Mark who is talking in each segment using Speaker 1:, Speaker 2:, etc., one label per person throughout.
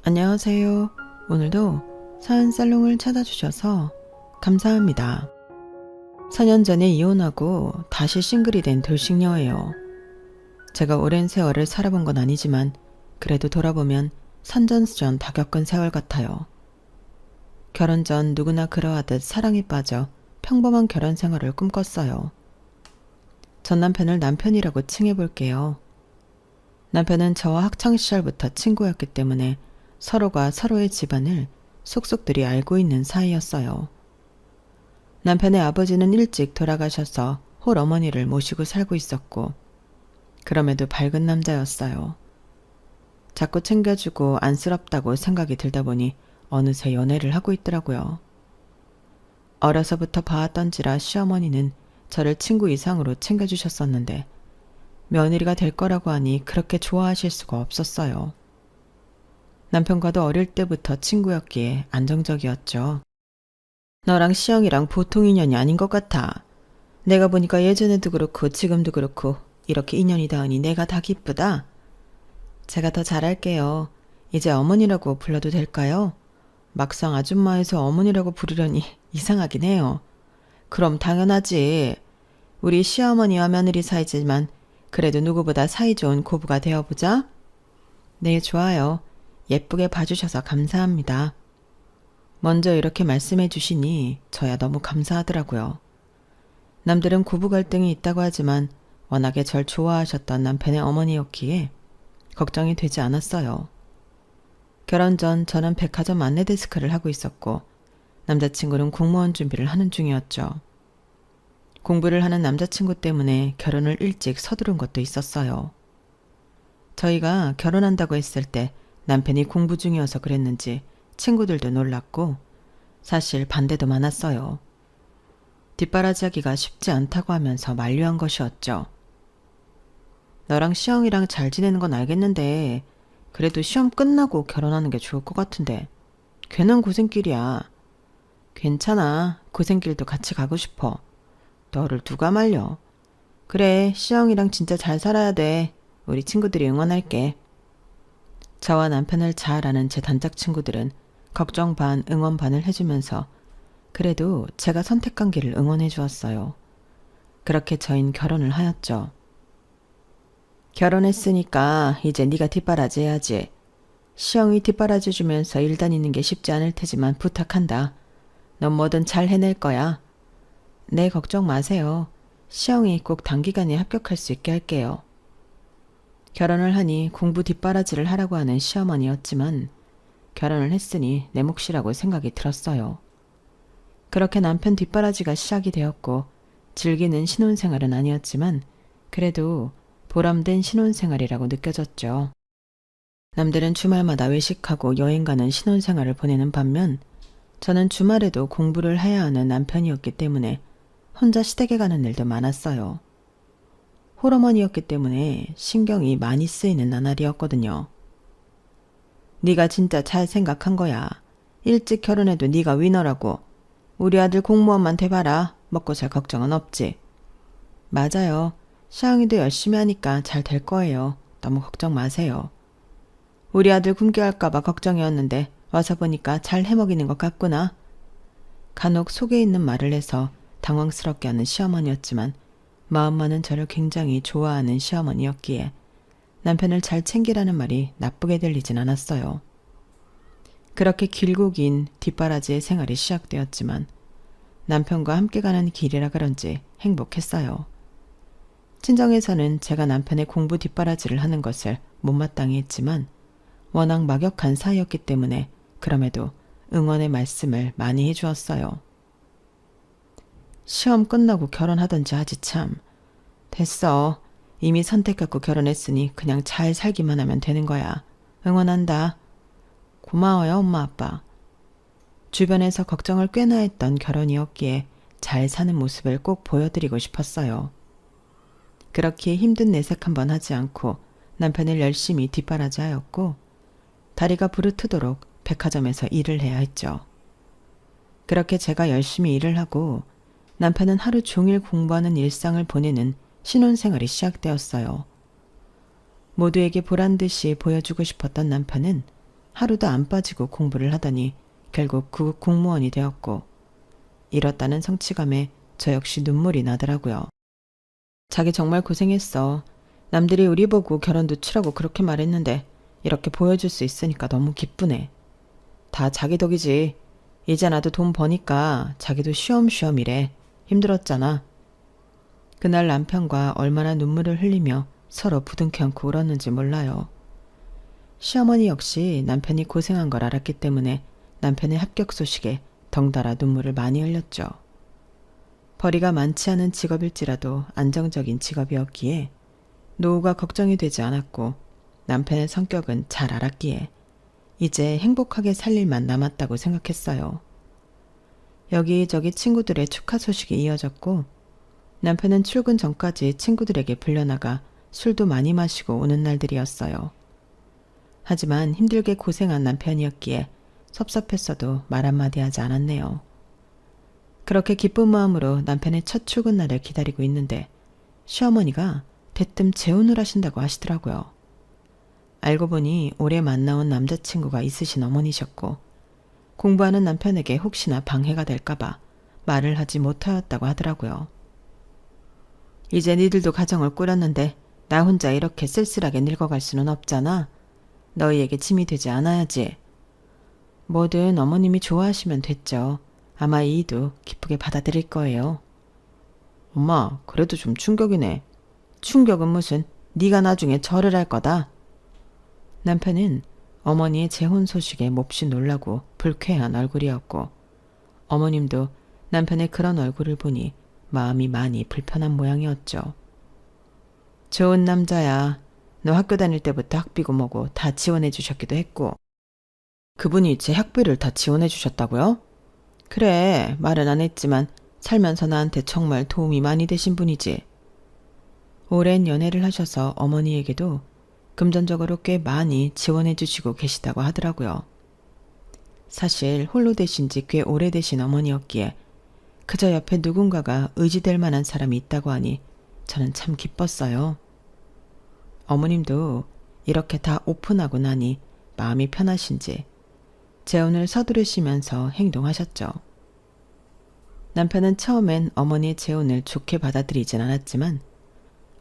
Speaker 1: 안녕하세요. 오늘도 사연살롱을 찾아주셔서 감사합니다. 4년 전에 이혼하고 다시 싱글이 된 돌싱녀예요. 제가 오랜 세월을 살아본 건 아니지만 그래도 돌아보면 산전수전 다 겪은 세월 같아요. 결혼 전 누구나 그러하듯 사랑에 빠져 평범한 결혼 생활을 꿈꿨어요. 전 남편을 남편이라고 칭해볼게요. 남편은 저와 학창시절부터 친구였기 때문에 서로가 서로의 집안을 속속들이 알고 있는 사이였어요. 남편의 아버지는 일찍 돌아가셔서 홀 어머니를 모시고 살고 있었고, 그럼에도 밝은 남자였어요. 자꾸 챙겨주고 안쓰럽다고 생각이 들다 보니 어느새 연애를 하고 있더라고요. 어려서부터 봐왔던지라 시어머니는 저를 친구 이상으로 챙겨주셨었는데 며느리가 될 거라고 하니 그렇게 좋아하실 수가 없었어요. 남편과도 어릴 때부터 친구였기에 안정적이었죠. 너랑 시영이랑 보통 인연이 아닌 것 같아. 내가 보니까 예전에도 그렇고 지금도 그렇고 이렇게 인연이 닿으니 내가 다 기쁘다. 제가 더 잘할게요. 이제 어머니라고 불러도 될까요? 막상 아줌마에서 어머니라고 부르려니 이상하긴 해요. 그럼 당연하지. 우리 시어머니와 며느리 사이지만 그래도 누구보다 사이좋은 고부가 되어보자. 네, 좋아요. 예쁘게 봐주셔서 감사합니다. 먼저 이렇게 말씀해 주시니 저야 너무 감사하더라고요. 남들은 고부 갈등이 있다고 하지만 워낙에 절 좋아하셨던 남편의 어머니였기에 걱정이 되지 않았어요. 결혼 전 저는 백화점 안내 데스크를 하고 있었고 남자친구는 공무원 준비를 하는 중이었죠. 공부를 하는 남자친구 때문에 결혼을 일찍 서두른 것도 있었어요. 저희가 결혼한다고 했을 때 남편이 공부 중이어서 그랬는지 친구들도 놀랐고 사실 반대도 많았어요. 뒷바라지하기가 쉽지 않다고 하면서 만류한 것이었죠. 너랑 시영이랑 잘 지내는 건 알겠는데 그래도 시험 끝나고 결혼하는 게 좋을 것 같은데 괜한 고생길이야. 괜찮아. 고생길도 같이 가고 싶어. 너를 누가 말려. 그래, 시영이랑 진짜 잘 살아야 돼. 우리 친구들이 응원할게. 저와 남편을 잘 아는 제 단짝 친구들은 걱정 반 응원 반을 해주면서 그래도 제가 선택한 길을 응원해 주었어요. 그렇게 저흰 결혼을 하였죠. 결혼했으니까 이제 네가 뒷바라지 해야지. 시영이 뒷바라지 주면서 일 다니는 게 쉽지 않을 테지만 부탁한다. 넌 뭐든 잘 해낼 거야. 네, 걱정 마세요. 시영이 꼭 단기간에 합격할 수 있게 할게요. 결혼을 하니 공부 뒷바라지를 하라고 하는 시어머니였지만 결혼을 했으니 내 몫이라고 생각이 들었어요. 그렇게 남편 뒷바라지가 시작이 되었고 즐기는 신혼생활은 아니었지만 그래도 보람된 신혼생활이라고 느껴졌죠. 남들은 주말마다 외식하고 여행 가는 신혼생활을 보내는 반면 저는 주말에도 공부를 해야 하는 남편이었기 때문에 혼자 시댁에 가는 일도 많았어요. 홀어머니였기 때문에 신경이 많이 쓰이는 나날이었거든요. 네가 진짜 잘 생각한 거야. 일찍 결혼해도 네가 위너라고. 우리 아들 공무원만 돼봐라. 먹고 살 걱정은 없지. 맞아요. 시영이도 열심히 하니까 잘 될 거예요. 너무 걱정 마세요. 우리 아들 굶게 할까봐 걱정이었는데 와서 보니까 잘 해먹이는 것 같구나. 간혹 속에 있는 말을 해서 당황스럽게 하는 시어머니였지만 마음만은 저를 굉장히 좋아하는 시어머니였기에 남편을 잘 챙기라는 말이 나쁘게 들리진 않았어요. 그렇게 길고 긴 뒷바라지의 생활이 시작되었지만 남편과 함께 가는 길이라 그런지 행복했어요. 친정에서는 제가 남편의 공부 뒷바라지를 하는 것을 못마땅히 했지만 워낙 막역한 사이였기 때문에 그럼에도 응원의 말씀을 많이 해주었어요. 시험 끝나고 결혼하던지 하지 참. 됐어. 이미 선택하고 결혼했으니 그냥 잘 살기만 하면 되는 거야. 응원한다. 고마워요, 엄마 아빠. 주변에서 걱정을 꽤나 했던 결혼이었기에 잘 사는 모습을 꼭 보여드리고 싶었어요. 그렇게 힘든 내색 한번 하지 않고 남편을 열심히 뒷바라지하였고 다리가 부르트도록 백화점에서 일을 해야 했죠. 그렇게 제가 열심히 일을 하고 남편은 하루 종일 공부하는 일상을 보내는 신혼생활이 시작되었어요. 모두에게 보란듯이 보여주고 싶었던 남편은 하루도 안 빠지고 공부를 하더니 결국 구급 공무원이 되었고, 이렇다는 성취감에 저 역시 눈물이 나더라고요. 자기 정말 고생했어. 남들이 우리 보고 결혼도 치라고 그렇게 말했는데 이렇게 보여줄 수 있으니까 너무 기쁘네. 다 자기 덕이지. 이제 나도 돈 버니까 자기도 쉬엄쉬엄 일해. 힘들었잖아. 그날 남편과 얼마나 눈물을 흘리며 서로 부둥켜 안고 울었는지 몰라요. 시어머니 역시 남편이 고생한 걸 알았기 때문에 남편의 합격 소식에 덩달아 눈물을 많이 흘렸죠. 벌이가 많지 않은 직업일지라도 안정적인 직업이었기에 노후가 걱정이 되지 않았고, 남편의 성격은 잘 알았기에 이제 행복하게 살 일만 남았다고 생각했어요. 여기저기 친구들의 축하 소식이 이어졌고, 남편은 출근 전까지 친구들에게 불려나가 술도 많이 마시고 오는 날들이었어요. 하지만 힘들게 고생한 남편이었기에 섭섭했어도 말 한마디 하지 않았네요. 그렇게 기쁜 마음으로 남편의 첫 출근 날을 기다리고 있는데 시어머니가 대뜸 재혼을 하신다고 하시더라고요. 알고 보니 올해 만나온 남자친구가 있으신 어머니셨고, 공부하는 남편에게 혹시나 방해가 될까봐 말을 하지 못하였다고 하더라고요. 이제 니들도 가정을 꾸렸는데 나 혼자 이렇게 쓸쓸하게 늙어갈 수는 없잖아. 너희에게 짐이 되지 않아야지. 뭐든 어머님이 좋아하시면 됐죠. 아마 이도 기쁘게 받아들일 거예요. 엄마, 그래도 좀 충격이네. 충격은 무슨, 네가 나중에 절을 할 거다. 남편은 어머니의 재혼 소식에 몹시 놀라고 불쾌한 얼굴이었고, 어머님도 남편의 그런 얼굴을 보니 마음이 많이 불편한 모양이었죠. 좋은 남자야. 너 학교 다닐 때부터 학비고 뭐고 다 지원해 주셨기도 했고. 그분이 제 학비를 다 지원해 주셨다고요? 그래, 말은 안 했지만 살면서 나한테 정말 도움이 많이 되신 분이지. 오랜 연애를 하셔서 어머니에게도 금전적으로 꽤 많이 지원해 주시고 계시다고 하더라고요. 사실 홀로 되신 지 꽤 오래되신 어머니였기에 그저 옆에 누군가가 의지될 만한 사람이 있다고 하니 저는 참 기뻤어요. 어머님도 이렇게 다 오픈하고 나니 마음이 편하신지 재혼을 서두르시면서 행동하셨죠. 남편은 처음엔 어머니의 재혼을 좋게 받아들이진 않았지만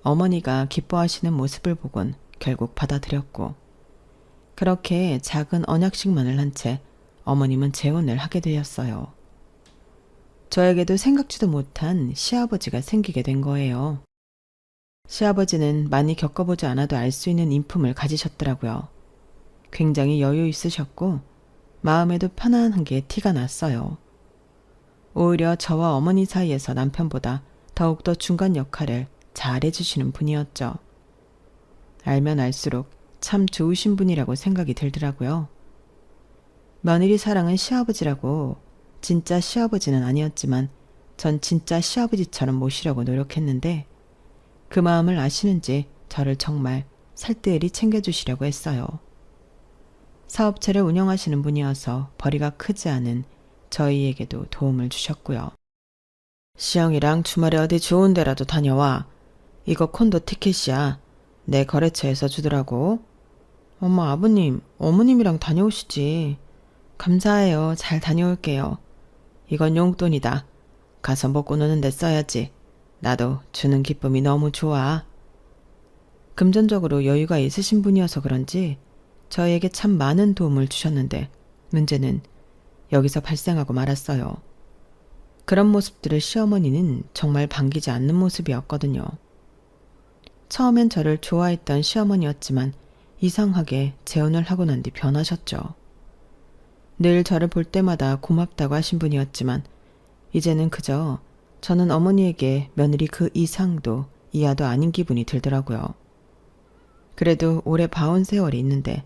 Speaker 1: 어머니가 기뻐하시는 모습을 보곤 결국 받아들였고, 그렇게 작은 언약식만을 한 채 어머님은 재혼을 하게 되었어요. 저에게도 생각지도 못한 시아버지가 생기게 된 거예요. 시아버지는 많이 겪어보지 않아도 알 수 있는 인품을 가지셨더라고요. 굉장히 여유 있으셨고 마음에도 편안한 게 티가 났어요. 오히려 저와 어머니 사이에서 남편보다 더욱더 중간 역할을 잘 해주시는 분이었죠. 알면 알수록 참 좋으신 분이라고 생각이 들더라고요. 며느리 사랑은 시아버지라고, 진짜 시아버지는 아니었지만 전 진짜 시아버지처럼 모시려고 노력했는데 그 마음을 아시는지 저를 정말 살뜰히 챙겨주시려고 했어요. 사업체를 운영하시는 분이어서 벌이가 크지 않은 저희에게도 도움을 주셨고요. 시영이랑 주말에 어디 좋은 데라도 다녀와. 이거 콘도 티켓이야. 내 거래처에서 주더라고. 엄마, 아버님, 어머님이랑 다녀오시지. 감사해요. 잘 다녀올게요. 이건 용돈이다. 가서 먹고 노는 데 써야지. 나도 주는 기쁨이 너무 좋아. 금전적으로 여유가 있으신 분이어서 그런지 저희에게 참 많은 도움을 주셨는데 문제는 여기서 발생하고 말았어요. 그런 모습들을 시어머니는 정말 반기지 않는 모습이었거든요. 처음엔 저를 좋아했던 시어머니였지만 이상하게 재혼을 하고 난 뒤 변하셨죠. 늘 저를 볼 때마다 고맙다고 하신 분이었지만 이제는 그저 저는 어머니에게 며느리 그 이상도 이하도 아닌 기분이 들더라고요. 그래도 오래 봐온 세월이 있는데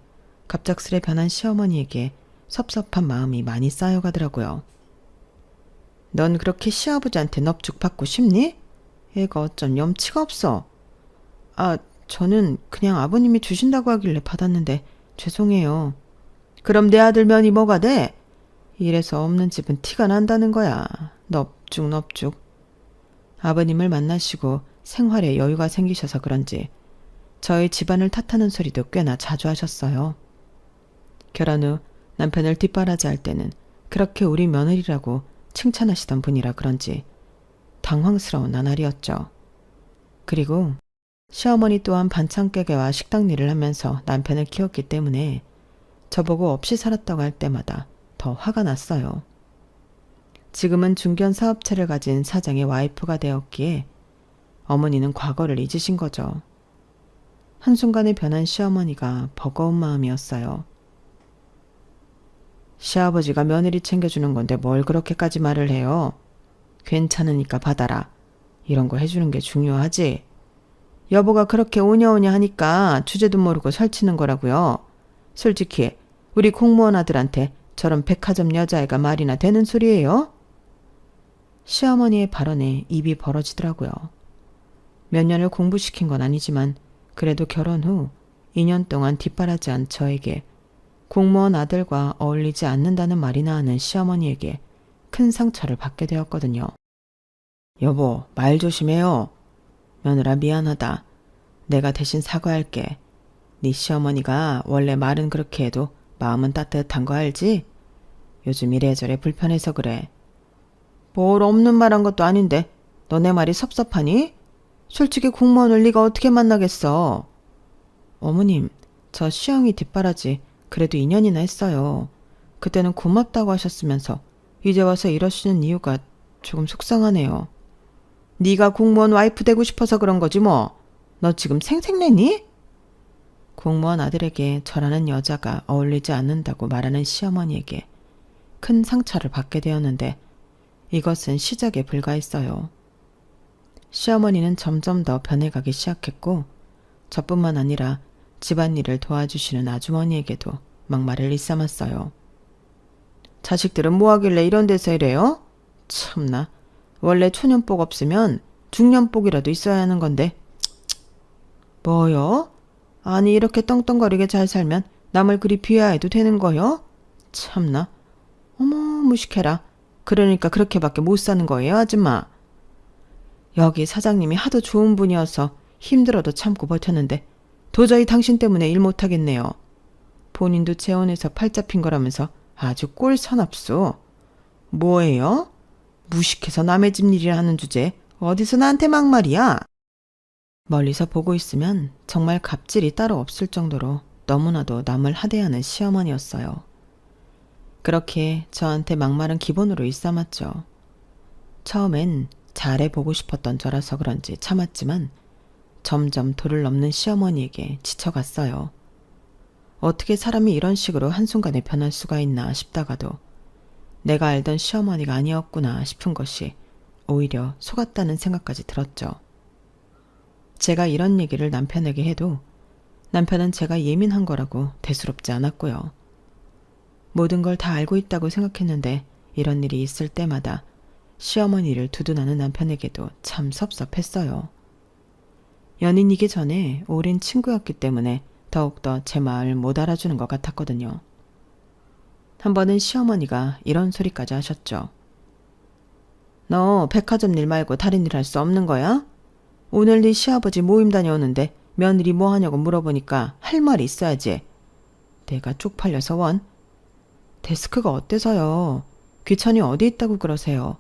Speaker 1: 갑작스레 변한 시어머니에게 섭섭한 마음이 많이 쌓여가더라고요. 넌 그렇게 시아버지한테 넙죽 받고 싶니? 애가 어쩜 염치가 없어. 아, 저는 그냥 아버님이 주신다고 하길래 받았는데 죄송해요. 그럼 내 아들 면이 뭐가 돼? 이래서 없는 집은 티가 난다는 거야. 넙죽. 아버님을 만나시고 생활에 여유가 생기셔서 그런지 저희 집안을 탓하는 소리도 꽤나 자주 하셨어요. 결혼 후 남편을 뒷바라지할 때는 그렇게 우리 며느리라고 칭찬하시던 분이라 그런지 당황스러운 나날이었죠. 그리고 시어머니 또한 반찬 가게와 식당 일을 하면서 남편을 키웠기 때문에 저보고 없이 살았다고 할 때마다 더 화가 났어요. 지금은 중견 사업체를 가진 사장의 와이프가 되었기에 어머니는 과거를 잊으신 거죠. 한순간에 변한 시어머니가 버거운 마음이었어요. 시아버지가 며느리 챙겨주는 건데 뭘 그렇게까지 말을 해요? 괜찮으니까 받아라. 이런 거 해주는 게 중요하지. 여보가 그렇게 오냐오냐 하니까 주제도 모르고 설치는 거라고요. 솔직히 우리 공무원 아들한테 저런 백화점 여자애가 말이나 되는 소리예요? 시어머니의 발언에 입이 벌어지더라고요. 몇 년을 공부시킨 건 아니지만 그래도 결혼 후 2년 동안 뒷바라지한 저에게 공무원 아들과 어울리지 않는다는 말이나 하는 시어머니에게 큰 상처를 받게 되었거든요. 여보, 말 조심해요. 며느라 미안하다. 내가 대신 사과할게. 네 시어머니가 원래 말은 그렇게 해도 마음은 따뜻한 거 알지? 요즘 이래저래 불편해서 그래. 뭘 없는 말 한 것도 아닌데 너네 말이 섭섭하니? 솔직히 공무원을 네가 어떻게 만나겠어? 어머님, 저 시영이 뒷바라지 그래도 2년이나 했어요. 그때는 고맙다고 하셨으면서 이제 와서 이러시는 이유가 조금 속상하네요. 네가 공무원 와이프 되고 싶어서 그런 거지 뭐. 너 지금 생색내니? 공무원 아들에게 저라는 여자가 어울리지 않는다고 말하는 시어머니에게 큰 상처를 받게 되었는데 이것은 시작에 불과했어요. 시어머니는 점점 더 변해가기 시작했고 저뿐만 아니라 집안일을 도와주시는 아주머니에게도 막말을 일삼았어요. 자식들은 뭐하길래 이런 데서 이래요? 참나. 원래 초년복 없으면 중년복이라도 있어야 하는 건데. 뭐요? 아니 이렇게 떵떵거리게 잘 살면 남을 그리 비하해도 되는 거요? 참나. 어머 무식해라. 그러니까 그렇게밖에 못 사는 거예요 아줌마. 여기 사장님이 하도 좋은 분이어서 힘들어도 참고 버텼는데 도저히 당신 때문에 일 못하겠네요. 본인도 재혼해서 팔 잡힌 거라면서 아주 꼴 사납소. 뭐예요? 무식해서 남의 집 일이라 하는 주제 어디서 나한테 막말이야? 멀리서 보고 있으면 정말 갑질이 따로 없을 정도로 너무나도 남을 하대하는 시어머니였어요. 그렇게 저한테 막말은 기본으로 일삼았죠. 처음엔 잘해보고 싶었던 저라서 그런지 참았지만 점점 도를 넘는 시어머니에게 지쳐갔어요. 어떻게 사람이 이런 식으로 한순간에 변할 수가 있나 싶다가도 내가 알던 시어머니가 아니었구나 싶은 것이 오히려 속았다는 생각까지 들었죠. 제가 이런 얘기를 남편에게 해도 남편은 제가 예민한 거라고 대수롭지 않았고요. 모든 걸 다 알고 있다고 생각했는데 이런 일이 있을 때마다 시어머니를 두둔하는 남편에게도 참 섭섭했어요. 연인이기 전에 오랜 친구였기 때문에 더욱더 제 마음을 못 알아주는 것 같았거든요. 한 번은 시어머니가 이런 소리까지 하셨죠. 너 백화점 일 말고 다른 일 할 수 없는 거야? 오늘 네 시아버지 모임 다녀오는데 며느리 뭐 하냐고 물어보니까 할 말이 있어야지. 내가 쪽팔려서 원. 데스크가 어때서요? 귀천이 어디 있다고 그러세요?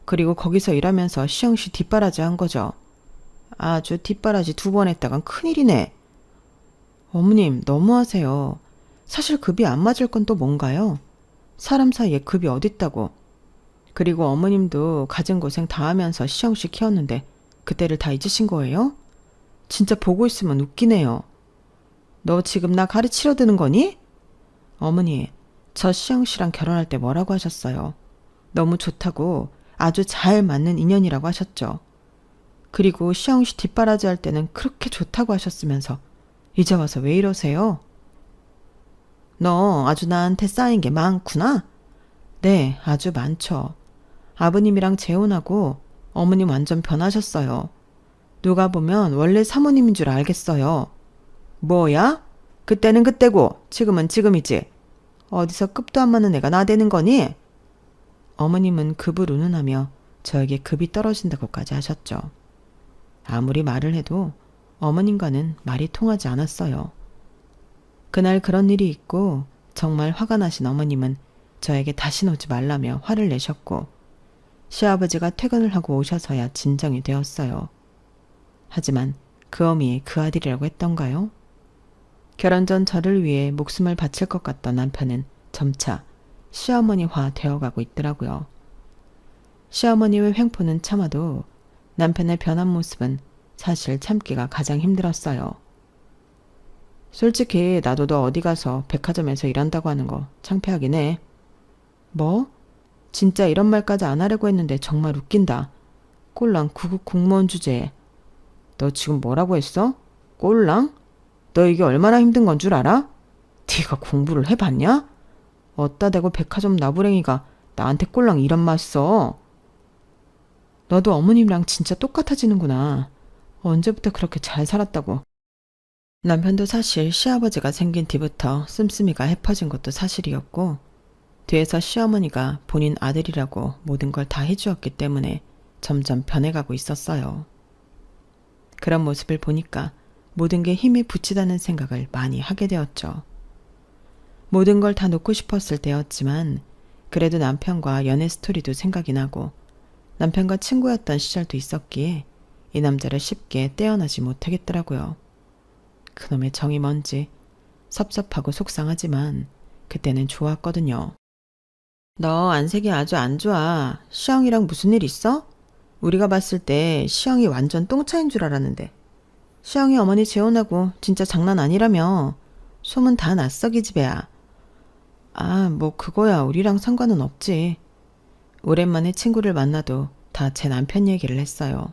Speaker 1: 그리고 거기서 일하면서 시영씨 뒷바라지 한 거죠. 아주 뒷바라지 2번 했다간 큰일이네. 어머님 너무하세요. 사실 급이 안 맞을 건 또 뭔가요? 사람 사이에 급이 어딨다고. 그리고 어머님도 가진 고생 다 하면서 시영씨 키웠는데 그때를 다 잊으신 거예요? 진짜 보고 있으면 웃기네요. 너 지금 나 가르치려 드는 거니? 어머니, 저 시영씨랑 결혼할 때 뭐라고 하셨어요? 너무 좋다고 아주 잘 맞는 인연이라고 하셨죠. 그리고 시영씨 뒷바라지 할 때는 그렇게 좋다고 하셨으면서 이제 와서 왜 이러세요? 너 아주 나한테 쌓인 게 많구나? 네, 아주 많죠. 아버님이랑 재혼하고 어머님 완전 변하셨어요. 누가 보면 원래 사모님인 줄 알겠어요. 뭐야? 그때는 그때고 지금은 지금이지. 어디서 급도 안 맞는 애가 나대는 거니? 어머님은 급을 운운하며 저에게 급이 떨어진다고까지 하셨죠. 아무리 말을 해도 어머님과는 말이 통하지 않았어요. 그날 그런 일이 있고 정말 화가 나신 어머님은 저에게 다시 오지 말라며 화를 내셨고 시아버지가 퇴근을 하고 오셔서야 진정이 되었어요. 하지만 그 어미의 그 아들이라고 했던가요? 결혼 전 저를 위해 목숨을 바칠 것 같던 남편은 점차 시어머니화 되어가고 있더라고요. 시어머니의 횡포는 참아도 남편의 변한 모습은 사실 참기가 가장 힘들었어요. 솔직히 나도 너 어디 가서 백화점에서 일한다고 하는 거 창피하긴 해. 뭐? 진짜 이런 말까지 안 하려고 했는데 정말 웃긴다. 꼴랑 구급 공무원 주제에. 너 지금 뭐라고 했어? 꼴랑? 너 이게 얼마나 힘든 건 줄 알아? 네가 공부를 해봤냐? 어따 대고 백화점 나부랭이가 나한테 꼴랑 이런 말 써. 너도 어머님이랑 진짜 똑같아지는구나. 언제부터 그렇게 잘 살았다고. 남편도 사실 시아버지가 생긴 뒤부터 씀씀이가 해퍼진 것도 사실이었고 뒤에서 시어머니가 본인 아들이라고 모든 걸 다 해주었기 때문에 점점 변해가고 있었어요. 그런 모습을 보니까 모든 게 힘에 부치다는 생각을 많이 하게 되었죠. 모든 걸 다 놓고 싶었을 때였지만 그래도 남편과 연애 스토리도 생각이 나고 남편과 친구였던 시절도 있었기에 이 남자를 쉽게 떼어나지 못하겠더라고요. 그놈의 정이 뭔지 섭섭하고 속상하지만 그때는 좋았거든요. 너 안색이 아주 안 좋아. 시영이랑 무슨 일 있어? 우리가 봤을 때 시영이 완전 똥차인 줄 알았는데. 시영이 어머니 재혼하고 진짜 장난 아니라며. 소문 다 났어 기집애야. 아, 뭐 그거야 우리랑 상관은 없지. 오랜만에 친구를 만나도 다 제 남편 얘기를 했어요.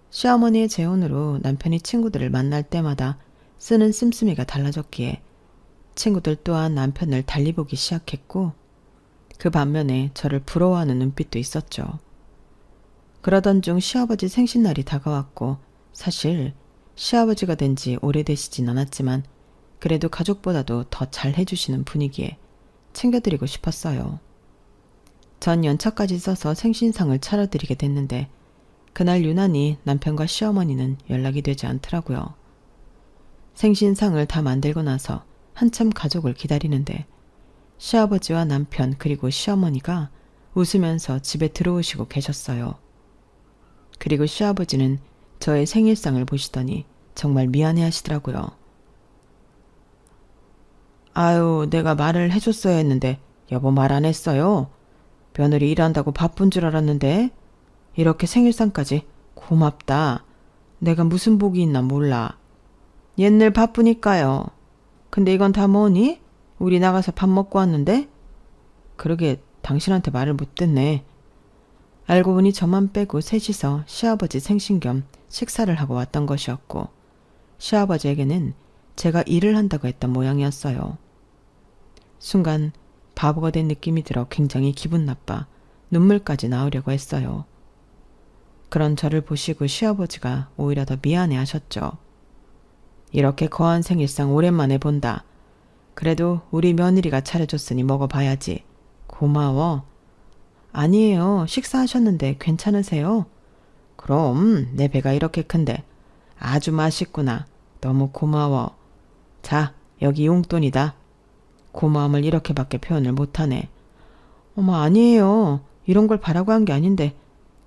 Speaker 1: 시어머니의 재혼으로 남편이 친구들을 만날 때마다 쓰는 씀씀이가 달라졌기에 친구들 또한 남편을 달리 보기 시작했고 그 반면에 저를 부러워하는 눈빛도 있었죠. 그러던 중 시아버지 생신날이 다가왔고 사실 시아버지가 된 지 오래되시진 않았지만 그래도 가족보다도 더 잘 해주시는 분이기에 챙겨드리고 싶었어요. 전 연차까지 써서 생신상을 차려드리게 됐는데 그날 유난히 남편과 시어머니는 연락이 되지 않더라고요. 생신상을 다 만들고 나서 한참 가족을 기다리는데 시아버지와 남편 그리고 시어머니가 웃으면서 집에 들어오시고 계셨어요. 그리고 시아버지는 저의 생일상을 보시더니 정말 미안해 하시더라고요. 아유, 내가 말을 해줬어야 했는데 여보 말 안 했어요. 며느리 일한다고 바쁜 줄 알았는데 이렇게 생일상까지 고맙다. 내가 무슨 복이 있나 몰라. 옛날 바쁘니까요. 근데 이건 다 뭐니? 우리 나가서 밥 먹고 왔는데? 그러게 당신한테 말을 못했네. 알고 보니 저만 빼고 셋이서 시아버지 생신 겸 식사를 하고 왔던 것이었고 시아버지에게는 제가 일을 한다고 했던 모양이었어요. 순간 바보가 된 느낌이 들어 굉장히 기분 나빠 눈물까지 나오려고 했어요. 그런 저를 보시고 시아버지가 오히려 더 미안해 하셨죠. 이렇게 거한 생일상 오랜만에 본다. 그래도 우리 며느리가 차려줬으니 먹어봐야지. 고마워. 아니에요. 식사하셨는데 괜찮으세요? 그럼 내 배가 이렇게 큰데 아주 맛있구나. 너무 고마워. 자, 여기 용돈이다. 고마움을 이렇게밖에 표현을 못하네. 어머 아니에요. 이런 걸 바라고 한 게 아닌데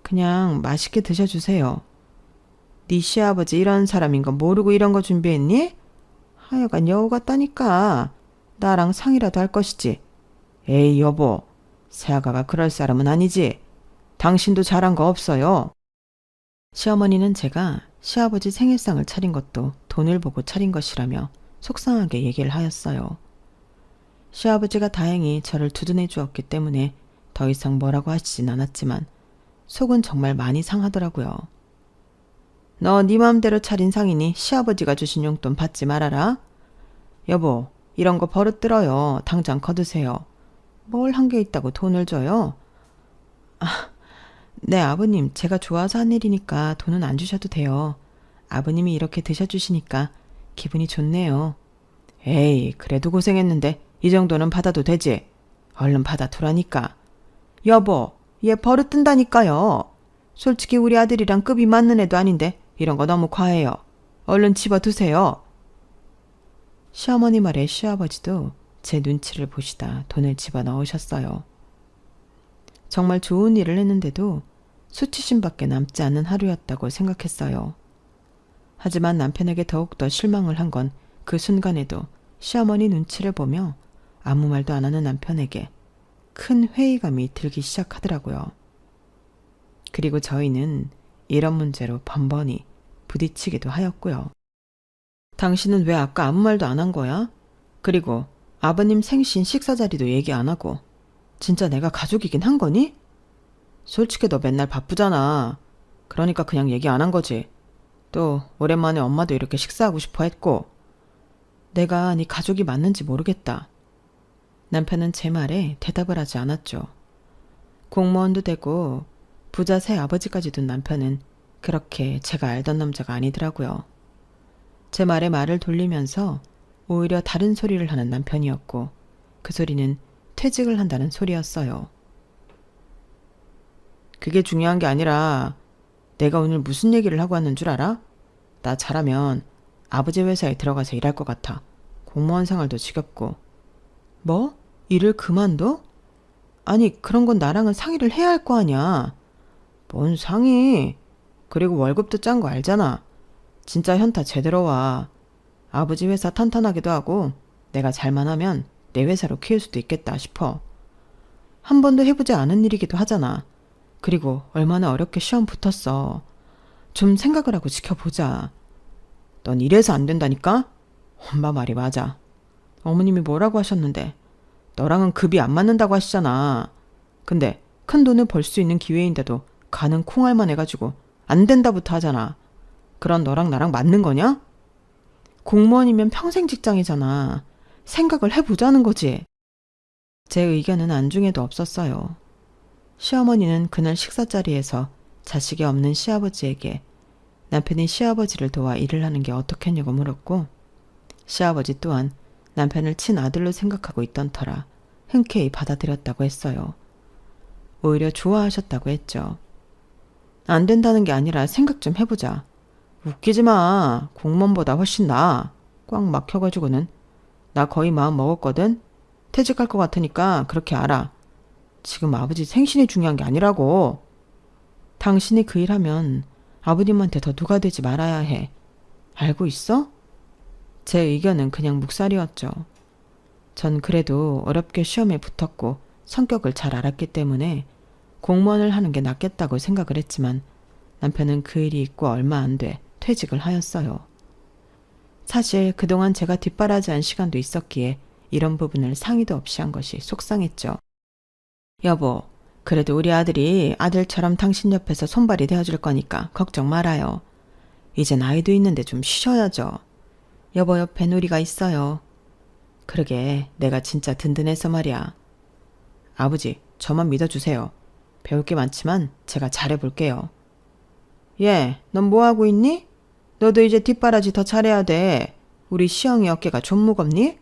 Speaker 1: 그냥 맛있게 드셔주세요. 네 시아버지 이런 사람인 거 모르고 이런 거 준비했니? 하여간 여우 같다니까. 나랑 상이라도 할 것이지. 에이 여보, 새아가가 그럴 사람은 아니지. 당신도 잘한 거 없어요. 시어머니는 제가 시아버지 생일상을 차린 것도 돈을 보고 차린 것이라며 속상하게 얘기를 하였어요. 시아버지가 다행히 저를 두둔해 주었기 때문에 더 이상 뭐라고 하시진 않았지만 속은 정말 많이 상하더라고요. 너 네 맘대로 차린 상이니 시아버지가 주신 용돈 받지 말아라. 여보, 이런 거 버릇 들어요. 당장 거두세요. 뭘 한 게 있다고 돈을 줘요? 아, 네 아버님, 제가 좋아서 한 일이니까 돈은 안 주셔도 돼요. 아버님이 이렇게 드셔주시니까 기분이 좋네요. 에이, 그래도 고생했는데 이 정도는 받아도 되지. 얼른 받아두라니까. 여보, 얘 버릇 든다니까요. 솔직히 우리 아들이랑 급이 맞는 애도 아닌데 이런 거 너무 과해요. 얼른 집어두세요. 시어머니 말에 시아버지도 제 눈치를 보시다 돈을 집어넣으셨어요. 정말 좋은 일을 했는데도 수치심밖에 남지 않은 하루였다고 생각했어요. 하지만 남편에게 더욱더 실망을 한 건 그 순간에도 시어머니 눈치를 보며 아무 말도 안 하는 남편에게 큰 회의감이 들기 시작하더라고요. 그리고 저희는 이런 문제로 번번이 부딪히기도 하였고요. 당신은 왜 아까 아무 말도 안 한 거야? 그리고 아버님 생신 식사 자리도 얘기 안 하고 진짜 내가 가족이긴 한 거니? 솔직히 너 맨날 바쁘잖아. 그러니까 그냥 얘기 안 한 거지. 또 오랜만에 엄마도 이렇게 식사하고 싶어 했고. 내가 네 가족이 맞는지 모르겠다. 남편은 제 말에 대답을 하지 않았죠. 공무원도 되고 부자 새 아버지까지 둔 남편은 그렇게 제가 알던 남자가 아니더라고요. 제 말에 말을 돌리면서 오히려 다른 소리를 하는 남편이었고 그 소리는 퇴직을 한다는 소리였어요. 그게 중요한 게 아니라 내가 오늘 무슨 얘기를 하고 왔는 줄 알아? 나 잘하면 아버지 회사에 들어가서 일할 것 같아. 공무원 생활도 지겹고. 뭐? 일을 그만둬? 아니 그런 건 나랑은 상의를 해야 할 거 아니야. 뭔 상의? 그리고 월급도 짠 거 알잖아. 진짜 현타 제대로 와. 아버지 회사 탄탄하기도 하고 내가 잘만 하면 내 회사로 키울 수도 있겠다 싶어. 한 번도 해보지 않은 일이기도 하잖아. 그리고 얼마나 어렵게 시험 붙었어. 좀 생각을 하고 지켜보자. 넌 이래서 안 된다니까? 엄마 말이 맞아. 어머님이 뭐라고 하셨는데 너랑은 급이 안 맞는다고 하시잖아. 근데 큰 돈을 벌 수 있는 기회인데도 가는 콩알만 해가지고 안 된다부터 하잖아. 그런 너랑 나랑 맞는 거냐? 공무원이면 평생 직장이잖아. 생각을 해보자는 거지. 제 의견은 안중에도 없었어요. 시어머니는 그날 식사 자리에서 자식이 없는 시아버지에게 남편이 시아버지를 도와 일을 하는 게 어떻겠냐고 물었고 시아버지 또한 남편을 친아들로 생각하고 있던 터라 흔쾌히 받아들였다고 했어요. 오히려 좋아하셨다고 했죠. 안 된다는 게 아니라 생각 좀 해보자. 웃기지 마. 공무원보다 훨씬 나아. 꽉 막혀가지고는. 나 거의 마음 먹었거든. 퇴직할 것 같으니까 그렇게 알아. 지금 아버지 생신이 중요한 게 아니라고. 당신이 그 일하면 아버님한테 더 누가 되지 말아야 해. 알고 있어? 제 의견은 그냥 묵살이었죠. 전 그래도 어렵게 시험에 붙었고 성격을 잘 알았기 때문에 공무원을 하는 게 낫겠다고 생각을 했지만 남편은 그 일이 있고 얼마 안 돼 퇴직을 하였어요. 사실 그동안 제가 뒷바라지한 시간도 있었기에 이런 부분을 상의도 없이 한 것이 속상했죠. 여보, 그래도 우리 아들이 아들처럼 당신 옆에서 손발이 되어줄 거니까 걱정 말아요. 이제 나이도 있는데 좀 쉬셔야죠. 여보 옆에 우리가 있어요. 그러게 내가 진짜 든든해서 말이야. 아버지, 저만 믿어주세요. 배울 게 많지만 제가 잘해볼게요. 얘, 넌 뭐하고 있니? 너도 이제 뒷바라지 더 잘해야 돼. 우리 시영이 어깨가 좀 무겁니?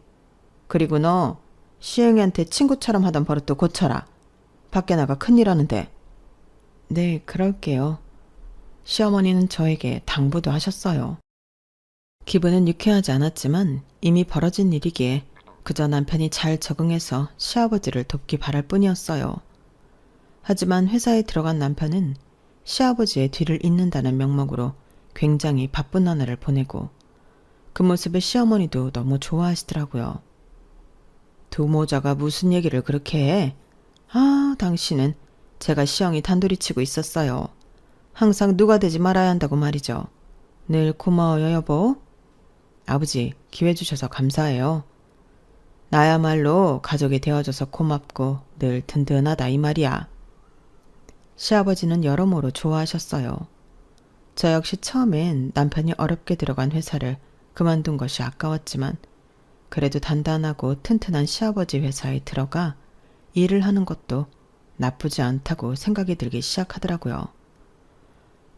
Speaker 1: 그리고 너 시영이한테 친구처럼 하던 버릇도 고쳐라. 밖에 나가 큰일 하는데. 네, 그럴게요. 시어머니는 저에게 당부도 하셨어요. 기분은 유쾌하지 않았지만 이미 벌어진 일이기에 그저 남편이 잘 적응해서 시아버지를 돕기 바랄 뿐이었어요. 하지만 회사에 들어간 남편은 시아버지의 뒤를 잇는다는 명목으로 굉장히 바쁜 나날을 보내고 그 모습에 시어머니도 너무 좋아하시더라고요. 두모자가 무슨 얘기를 그렇게 해? 아, 당신은 제가 시영이 단둘이 치고 있었어요. 항상 누가 되지 말아야 한다고 말이죠. 늘 고마워요, 여보. 아버지, 기회 주셔서 감사해요. 나야말로 가족이 되어줘서 고맙고 늘 든든하다 이 말이야. 시아버지는 여러모로 좋아하셨어요. 저 역시 처음엔 남편이 어렵게 들어간 회사를 그만둔 것이 아까웠지만 그래도 단단하고 튼튼한 시아버지 회사에 들어가 일을 하는 것도 나쁘지 않다고 생각이 들기 시작하더라고요.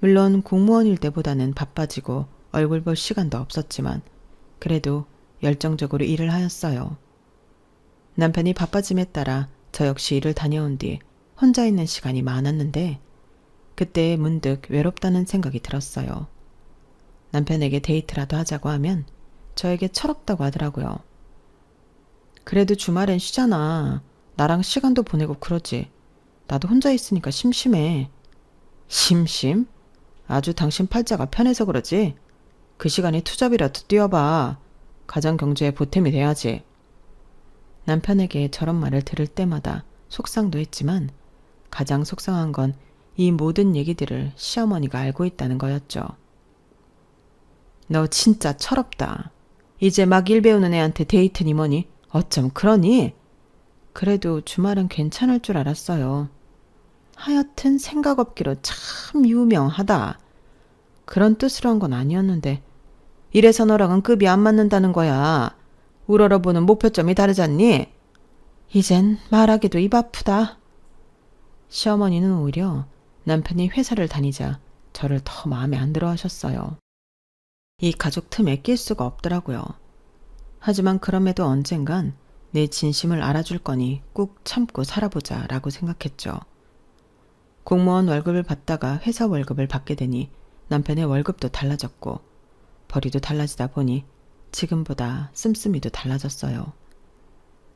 Speaker 1: 물론 공무원일 때보다는 바빠지고 얼굴 볼 시간도 없었지만 그래도 열정적으로 일을 하였어요. 남편이 바빠짐에 따라 저 역시 일을 다녀온 뒤 혼자 있는 시간이 많았는데 그때 문득 외롭다는 생각이 들었어요. 남편에게 데이트라도 하자고 하면 저에게 철없다고 하더라고요. 그래도 주말엔 쉬잖아. 나랑 시간도 보내고 그러지. 나도 혼자 있으니까 심심해. 심심? 아주 당신 팔자가 편해서 그러지? 그 시간에 투잡이라도 뛰어봐. 가정 경제에 보탬이 돼야지. 남편에게 저런 말을 들을 때마다 속상도 했지만 가장 속상한 건 이 모든 얘기들을 시어머니가 알고 있다는 거였죠. 너 진짜 철없다. 이제 막 일 배우는 애한테 데이트니 뭐니? 어쩜 그러니? 그래도 주말은 괜찮을 줄 알았어요. 하여튼 생각 없기로 참 유명하다. 그런 뜻으로 한 건 아니었는데 이래서 너랑은 급이 안 맞는다는 거야. 우러러보는 목표점이 다르잖니? 이젠 말하기도 입 아프다. 시어머니는 오히려 남편이 회사를 다니자 저를 더 마음에 안 들어 하셨어요. 이 가족 틈에 낄 수가 없더라고요. 하지만 그럼에도 언젠간 내 진심을 알아줄 거니 꾹 참고 살아보자 라고 생각했죠. 공무원 월급을 받다가 회사 월급을 받게 되니 남편의 월급도 달라졌고 벌이도 달라지다 보니 지금보다 씀씀이도 달라졌어요.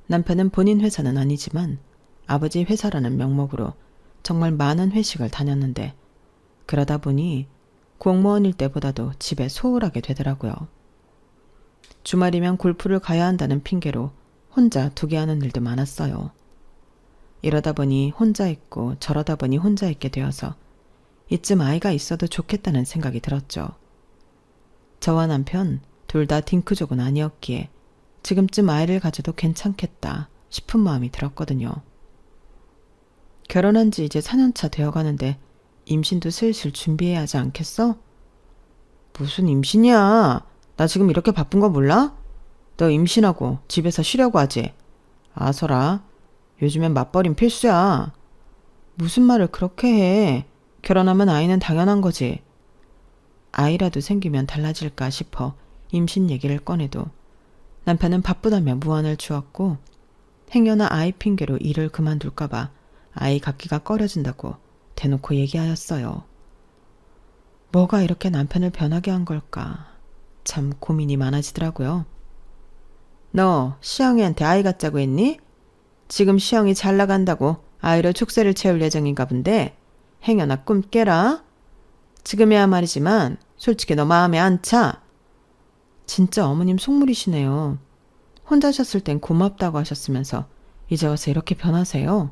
Speaker 1: 남편은 본인 회사는 아니지만 아버지 회사라는 명목으로 정말 많은 회식을 다녔는데 그러다 보니 공무원일 때보다도 집에 소홀하게 되더라고요. 주말이면 골프를 가야 한다는 핑계로 혼자 두게 하는 일도 많았어요. 이러다 보니 혼자 있고 저러다 보니 혼자 있게 되어서 이쯤 아이가 있어도 좋겠다는 생각이 들었죠. 저와 남편 둘 다 딩크족은 아니었기에 지금쯤 아이를 가져도 괜찮겠다 싶은 마음이 들었거든요. 결혼한 지 이제 4년차 되어가는데 임신도 슬슬 준비해야 하지 않겠어? 무슨 임신이야? 나 지금 이렇게 바쁜 거 몰라? 너 임신하고 집에서 쉬려고 하지? 아서라, 요즘엔 맞벌이는 필수야. 무슨 말을 그렇게 해? 결혼하면 아이는 당연한 거지. 아이라도 생기면 달라질까 싶어 임신 얘기를 꺼내도 남편은 바쁘다며 무안을 주었고 행여나 아이 핑계로 일을 그만둘까봐 아이 갖기가 꺼려진다고 대놓고 얘기하였어요. 뭐가 이렇게 남편을 변하게 한 걸까? 참 고민이 많아지더라고요. 너 시영이한테 아이 갖자고 했니? 지금 시영이 잘 나간다고 아이로 축세를 채울 예정인가 본데 행여나 꿈 깨라. 지금이야 말이지만 솔직히 너 마음에 안 차. 진짜 어머님 속물이시네요. 혼자셨을 땐 고맙다고 하셨으면서 이제 와서 이렇게 변하세요.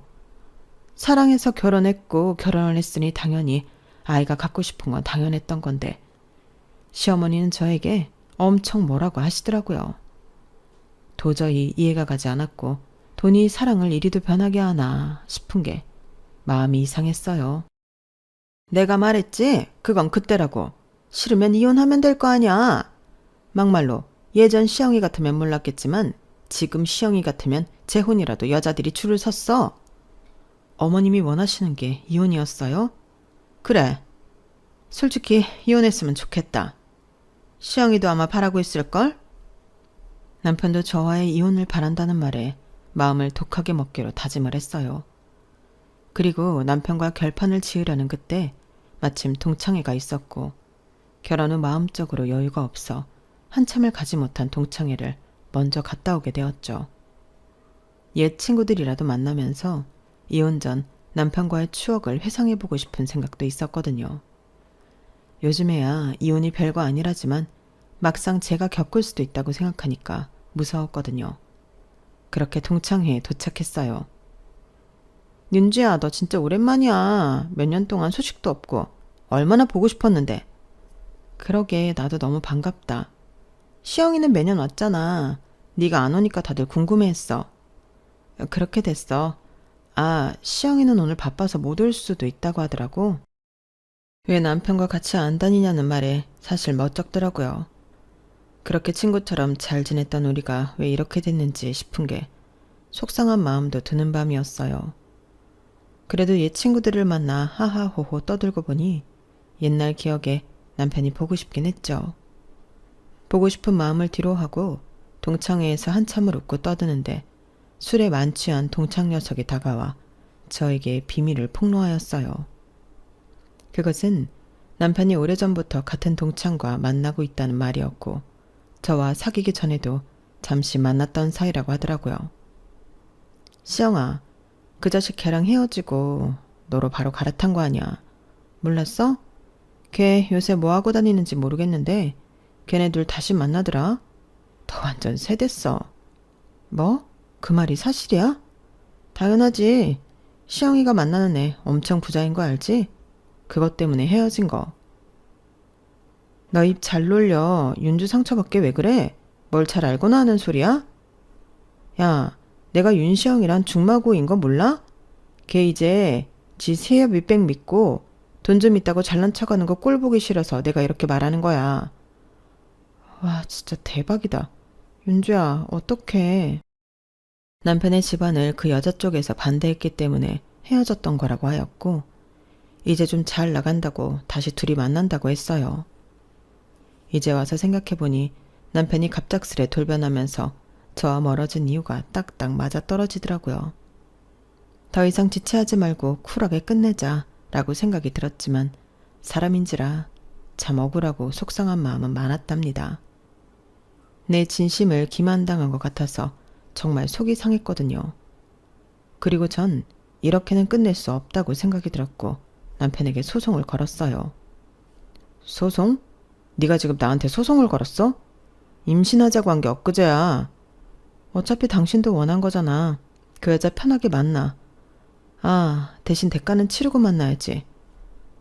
Speaker 1: 사랑해서 결혼했고 결혼을 했으니 당연히 아이가 갖고 싶은 건 당연했던 건데 시어머니는 저에게 엄청 뭐라고 하시더라고요. 도저히 이해가 가지 않았고 돈이 사랑을 이리도 변하게 하나 싶은 게 마음이 이상했어요. 내가 말했지? 그건 그때라고. 싫으면 이혼하면 될 거 아니야. 막말로 예전 시영이 같으면 몰랐겠지만 지금 시영이 같으면 재혼이라도 여자들이 줄을 섰어. 어머님이 원하시는 게 이혼이었어요? 그래. 솔직히 이혼했으면 좋겠다. 시영이도 아마 바라고 있을걸? 남편도 저와의 이혼을 바란다는 말에 마음을 독하게 먹기로 다짐을 했어요. 그리고 남편과 결판을 지으려는 그때 마침 동창회가 있었고 결혼 후 마음적으로 여유가 없어 한참을 가지 못한 동창회를 먼저 갔다 오게 되었죠. 옛 친구들이라도 만나면서 이혼 전 남편과의 추억을 회상해보고 싶은 생각도 있었거든요. 요즘에야 이혼이 별거 아니라지만 막상 제가 겪을 수도 있다고 생각하니까 무서웠거든요. 그렇게 동창회에 도착했어요. 윤지야, 너 진짜 오랜만이야. 몇 년 동안 소식도 없고 얼마나 보고 싶었는데. 그러게 나도 너무 반갑다. 시영이는 매년 왔잖아. 네가 안 오니까 다들 궁금해했어. 그렇게 됐어. 아, 시영이는 오늘 바빠서 못 올 수도 있다고 하더라고. 왜 남편과 같이 안 다니냐는 말에 사실 멋쩍더라고요. 그렇게 친구처럼 잘 지냈던 우리가 왜 이렇게 됐는지 싶은 게 속상한 마음도 드는 밤이었어요. 그래도 옛 친구들을 만나 하하호호 떠들고 보니 옛날 기억에 남편이 보고 싶긴 했죠. 보고 싶은 마음을 뒤로하고 동창회에서 한참을 웃고 떠드는데 술에 만취한 동창 녀석이 다가와 저에게 비밀을 폭로하였어요. 그것은 남편이 오래전부터 같은 동창과 만나고 있다는 말이었고 저와 사귀기 전에도 잠시 만났던 사이라고 하더라고요. 시영아, 그 자식 걔랑 헤어지고 너로 바로 갈아탄 거 아니야. 몰랐어? 걔 요새 뭐하고 다니는지 모르겠는데 걔네 둘 다시 만나더라. 너 완전 세댔어. 뭐? 그 말이 사실이야? 당연하지. 시영이가 만나는 애 엄청 부자인 거 알지? 그것 때문에 헤어진 거. 너 입 잘 놀려. 윤주 상처받게 왜 그래? 뭘 잘 알고나 하는 소리야? 야, 내가 윤시영이란 중마고인 거 몰라? 걔 이제 지 세협 밑백 믿고 돈 좀 있다고 잘난 척하는 거 꼴 보기 싫어서 내가 이렇게 말하는 거야. 와, 진짜 대박이다. 윤주야, 어떡해. 남편의 집안을 그 여자 쪽에서 반대했기 때문에 헤어졌던 거라고 하였고, 이제 좀 잘 나간다고 다시 둘이 만난다고 했어요. 이제 와서 생각해보니 남편이 갑작스레 돌변하면서 저와 멀어진 이유가 딱딱 맞아떨어지더라고요. 더 이상 지체하지 말고 쿨하게 끝내자 라고 생각이 들었지만 사람인지라 참 억울하고 속상한 마음은 많았답니다. 내 진심을 기만당한 것 같아서 정말 속이 상했거든요. 그리고 전 이렇게는 끝낼 수 없다고 생각이 들었고 남편에게 소송을 걸었어요. 소송? 네가 지금 나한테 소송을 걸었어? 임신하자고 한 게 엊그제야. 어차피 당신도 원한 거잖아. 그 여자 편하게 만나. 아, 대신 대가는 치르고 만나야지.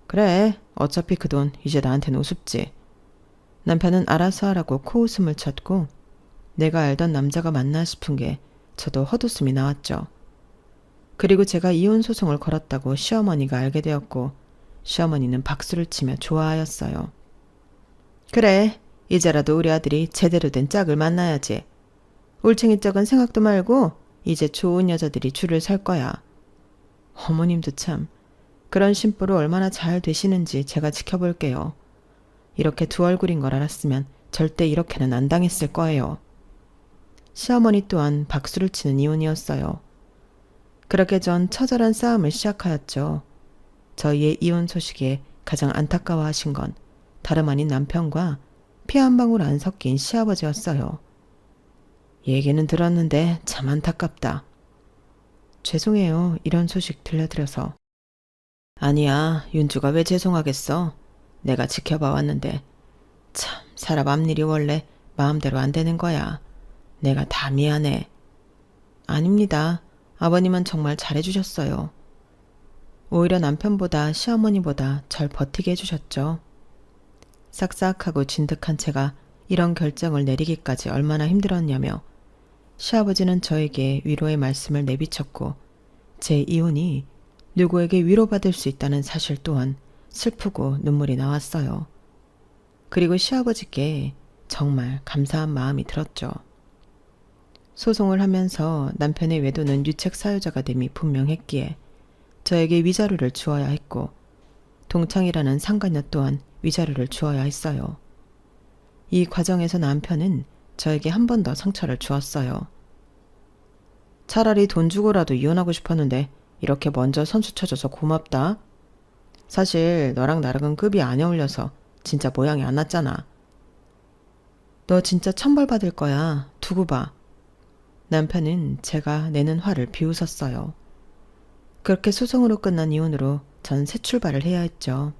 Speaker 1: 그래, 어차피 그 돈 이제 나한테는 우습지. 남편은 알아서 하라고 코웃음을 쳤고 내가 알던 남자가 맞나 싶은 게 저도 헛웃음이 나왔죠. 그리고 제가 이혼 소송을 걸었다고 시어머니가 알게 되었고 시어머니는 박수를 치며 좋아하였어요. 그래, 이제라도 우리 아들이 제대로 된 짝을 만나야지. 올챙이 짝은 생각도 말고 이제 좋은 여자들이 줄을 설 거야. 어머님도 참 그런 심보로 얼마나 잘 되시는지 제가 지켜볼게요. 이렇게 두 얼굴인 걸 알았으면 절대 이렇게는 안 당했을 거예요. 시어머니 또한 박수를 치는 이혼이었어요. 그렇게 전 처절한 싸움을 시작하였죠. 저희의 이혼 소식에 가장 안타까워하신 건 다름 아닌 남편과 피 한 방울 안 섞인 시아버지였어요. 얘기는 들었는데 참 안타깝다. 죄송해요. 이런 소식 들려드려서. 아니야. 윤주가 왜 죄송하겠어. 내가 지켜봐 왔는데 참 사람 앞일이 원래 마음대로 안 되는 거야. 내가 다 미안해. 아닙니다. 아버님은 정말 잘해주셨어요. 오히려 남편보다 시어머니보다 절 버티게 해주셨죠. 싹싹하고 진득한 채가 이런 결정을 내리기까지 얼마나 힘들었냐며 시아버지는 저에게 위로의 말씀을 내비쳤고 제 이혼이 누구에게 위로받을 수 있다는 사실 또한 슬프고 눈물이 나왔어요. 그리고 시아버지께 정말 감사한 마음이 들었죠. 소송을 하면서 남편의 외도는 유책 사유자가 됨이 분명했기에 저에게 위자료를 주어야 했고 동창이라는 상간녀 또한 위자료를 주어야 했어요. 이 과정에서 남편은 저에게 한 번 더 상처를 주었어요. 차라리 돈 주고라도 이혼하고 싶었는데 이렇게 먼저 선수 쳐줘서 고맙다. 사실 너랑 나랑은 급이 안 어울려서 진짜 모양이 안 났잖아. 너 진짜 천벌 받을 거야. 두고 봐. 남편은 제가 내는 화를 비웃었어요. 그렇게 소송으로 끝난 이혼으로 전 새 출발을 해야 했죠.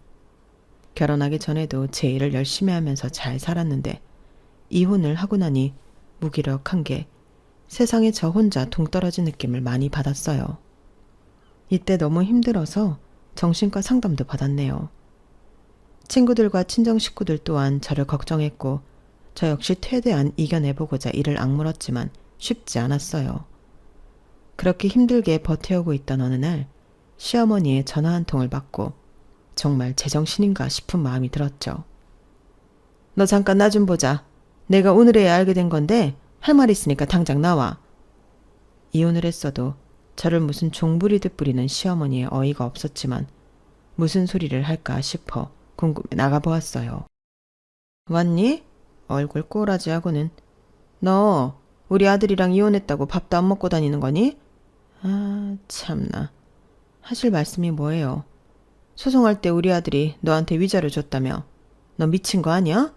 Speaker 1: 결혼하기 전에도 제 일을 열심히 하면서 잘 살았는데 이혼을 하고 나니 무기력한 게 세상에 저 혼자 동떨어진 느낌을 많이 받았어요. 이때 너무 힘들어서 정신과 상담도 받았네요. 친구들과 친정 식구들 또한 저를 걱정했고 저 역시 최대한 이겨내보고자 이를 악물었지만 쉽지 않았어요. 그렇게 힘들게 버텨오고 있던 어느 날 시어머니의 전화 한 통을 받고 정말 제정신인가 싶은 마음이 들었죠. 너 잠깐 나 좀 보자. 내가 오늘에야 알게 된 건데 할 말 있으니까 당장 나와. 이혼을 했어도 저를 무슨 종부리듯 부리는 시어머니의 어이가 없었지만 무슨 소리를 할까 싶어 궁금해 나가보았어요. 왔니? 얼굴 꼬라지하고는. 너 우리 아들이랑 이혼했다고 밥도 안 먹고 다니는 거니? 아, 참나. 하실 말씀이 뭐예요? 소송할 때 우리 아들이 너한테 위자료 줬다며. 너 미친 거 아니야?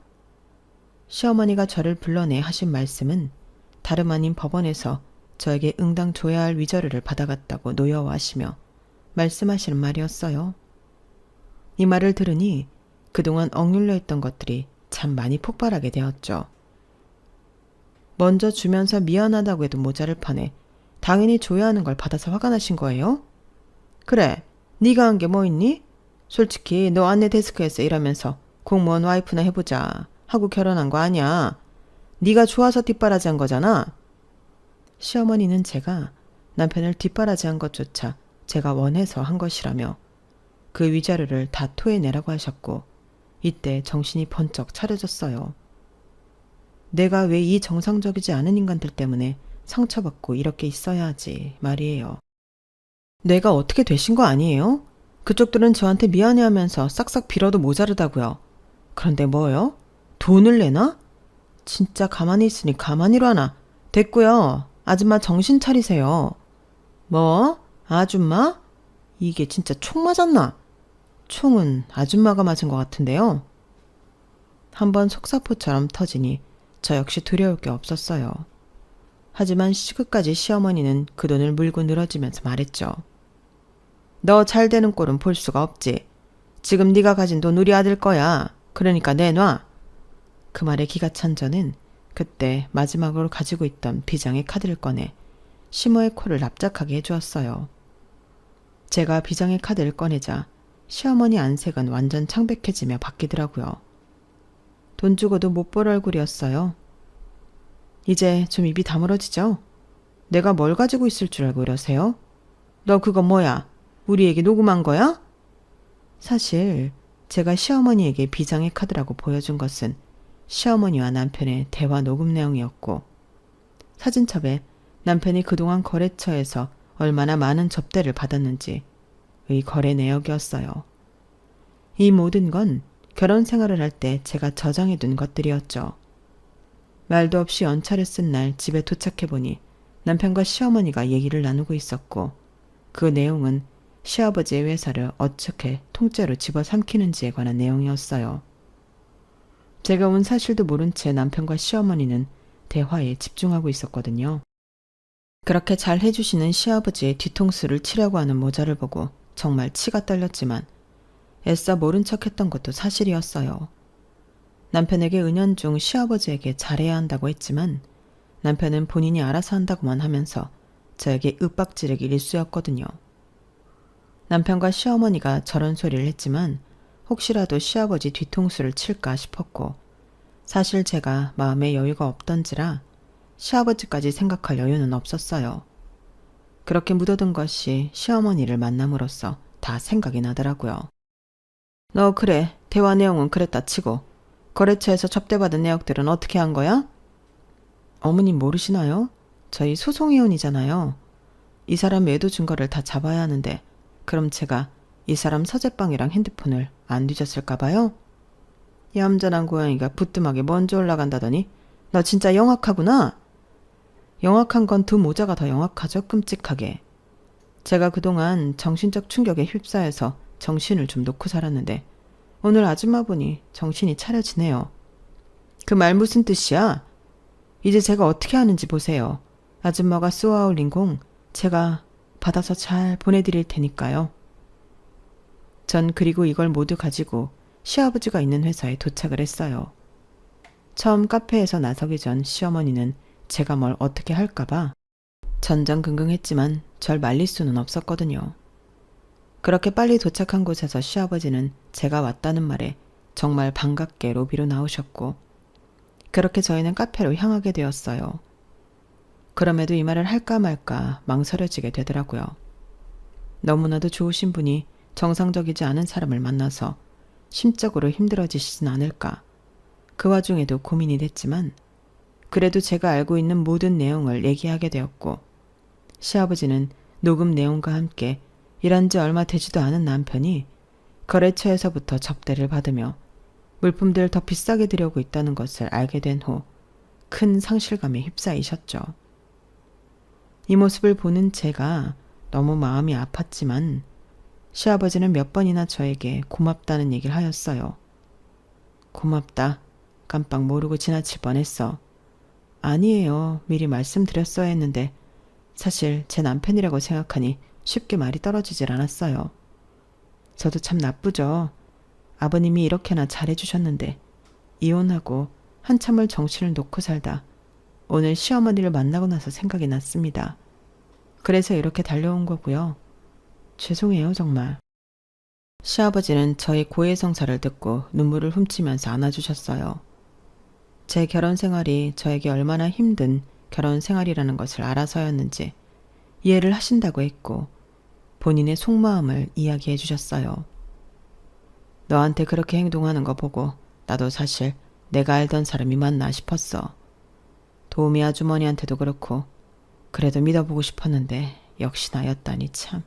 Speaker 1: 시어머니가 저를 불러내 하신 말씀은 다름 아닌 법원에서 저에게 응당 줘야 할 위자료를 받아갔다고 노여워하시며 말씀하시는 말이었어요. 이 말을 들으니 그동안 억눌려 있던 것들이 참 많이 폭발하게 되었죠. 먼저 주면서 미안하다고 해도 모자를 판에 당연히 줘야 하는 걸 받아서 화가 나신 거예요? 그래, 네가 한 게 뭐 있니? 솔직히 너 안내 데스크에서 일하면서 공무원 와이프나 해보자 하고 결혼한 거 아니야. 네가 좋아서 뒷바라지한 거잖아. 시어머니는 제가 남편을 뒷바라지한 것조차 제가 원해서 한 것이라며 그 위자료를 다 토해내라고 하셨고 이때 정신이 번쩍 차려졌어요. 내가 왜 이 정상적이지 않은 인간들 때문에 상처받고 이렇게 있어야 하지 말이에요. 내가 어떻게 되신 거 아니에요? 그쪽들은 저한테 미안해하면서 싹싹 빌어도 모자르다고요. 그런데 뭐요? 돈을 내나? 진짜 가만히 있으니 가만히로 하나. 됐고요. 아줌마 정신 차리세요. 뭐? 아줌마? 이게 진짜 총 맞았나? 총은 아줌마가 맞은 것 같은데요. 한번 속사포처럼 터지니 저 역시 두려울 게 없었어요. 하지만 시끝까지 시어머니는 그 돈을 물고 늘어지면서 말했죠. 너 잘 되는 꼴은 볼 수가 없지. 지금 네가 가진 돈 우리 아들 거야. 그러니까 내놔. 그 말에 기가 찬 저는 그때 마지막으로 가지고 있던 비장의 카드를 꺼내 시모의 코를 납작하게 해주었어요. 제가 비장의 카드를 꺼내자 시어머니 안색은 완전 창백해지며 바뀌더라고요. 돈 주고도 못 볼 얼굴이었어요. 이제 좀 입이 다물어지죠? 내가 뭘 가지고 있을 줄 알고 이러세요? 너 그거 뭐야? 우리에게 녹음한 거야? 사실 제가 시어머니에게 비장의 카드라고 보여준 것은 시어머니와 남편의 대화 녹음 내용이었고 사진첩에 남편이 그동안 거래처에서 얼마나 많은 접대를 받았는지 의 거래 내역이었어요. 이 모든 건 결혼 생활을 할 때 제가 저장해둔 것들이었죠. 말도 없이 연차를 쓴 날 집에 도착해보니 남편과 시어머니가 얘기를 나누고 있었고 그 내용은 시아버지의 회사를 어떻게 통째로 집어삼키는지에 관한 내용이었어요. 제가 온 사실도 모른 채 남편과 시어머니는 대화에 집중하고 있었거든요. 그렇게 잘 해주시는 시아버지의 뒤통수를 치려고 하는 모자를 보고 정말 치가 떨렸지만 애써 모른 척했던 것도 사실이었어요. 남편에게 은연중 시아버지에게 잘해야 한다고 했지만 남편은 본인이 알아서 한다고만 하면서 저에게 윽박지르기 일쑤였거든요. 남편과 시어머니가 저런 소리를 했지만 혹시라도 시아버지 뒤통수를 칠까 싶었고 사실 제가 마음에 여유가 없던지라 시아버지까지 생각할 여유는 없었어요. 그렇게 묻어둔 것이 시어머니를 만남으로써 다 생각이 나더라고요. 너 그래, 대화 내용은 그랬다 치고 거래처에서 접대받은 내역들은 어떻게 한 거야? 어머님 모르시나요? 저희 소송이혼이잖아요. 이 사람 외도 증거를 다 잡아야 하는데 그럼 제가 이 사람 서재방이랑 핸드폰을 안 뒤졌을까 봐요? 얌전한 고양이가 부뚜막에 먼저 올라간다더니 너 진짜 영악하구나. 영악한 건 두 모자가 더 영악하죠. 끔찍하게. 제가 그동안 정신적 충격에 휩싸여서 정신을 좀 놓고 살았는데 오늘 아줌마 보니 정신이 차려지네요. 그 말 무슨 뜻이야? 이제 제가 어떻게 하는지 보세요. 아줌마가 쏘아 올린 공 제가 받아서 잘 보내드릴 테니까요. 전 그리고 이걸 모두 가지고 시아버지가 있는 회사에 도착을 했어요. 처음 카페에서 나서기 전 시어머니는 제가 뭘 어떻게 할까봐 전전긍긍했지만 절 말릴 수는 없었거든요. 그렇게 빨리 도착한 곳에서 시아버지는 제가 왔다는 말에 정말 반갑게 로비로 나오셨고 그렇게 저희는 카페로 향하게 되었어요. 그럼에도 이 말을 할까 말까 망설여지게 되더라고요. 너무나도 좋으신 분이 정상적이지 않은 사람을 만나서 심적으로 힘들어지시진 않을까. 그 와중에도 고민이 됐지만 그래도 제가 알고 있는 모든 내용을 얘기하게 되었고 시아버지는 녹음 내용과 함께 일한 지 얼마 되지도 않은 남편이 거래처에서부터 접대를 받으며 물품들을 더 비싸게 들여오고 있다는 것을 알게 된 후 큰 상실감에 휩싸이셨죠. 이 모습을 보는 제가 너무 마음이 아팠지만 시아버지는 몇 번이나 저에게 고맙다는 얘기를 하였어요. 고맙다. 깜빡 모르고 지나칠 뻔했어. 아니에요. 미리 말씀드렸어야 했는데 사실 제 남편이라고 생각하니 쉽게 말이 떨어지질 않았어요. 저도 참 나쁘죠. 아버님이 이렇게나 잘해주셨는데 이혼하고 한참을 정신을 놓고 살다 오늘 시어머니를 만나고 나서 생각이 났습니다. 그래서 이렇게 달려온 거고요. 죄송해요, 정말. 시아버지는 저희 고해성사를 듣고 눈물을 훔치면서 안아주셨어요. 제 결혼 생활이 저에게 얼마나 힘든 결혼 생활이라는 것을 알아서였는지 이해를 하신다고 했고 본인의 속마음을 이야기해 주셨어요. 너한테 그렇게 행동하는 거 보고 나도 사실 내가 알던 사람이 맞나 싶었어. 도우미 아주머니한테도 그렇고 그래도 믿어보고 싶었는데 역시 나였다니 참.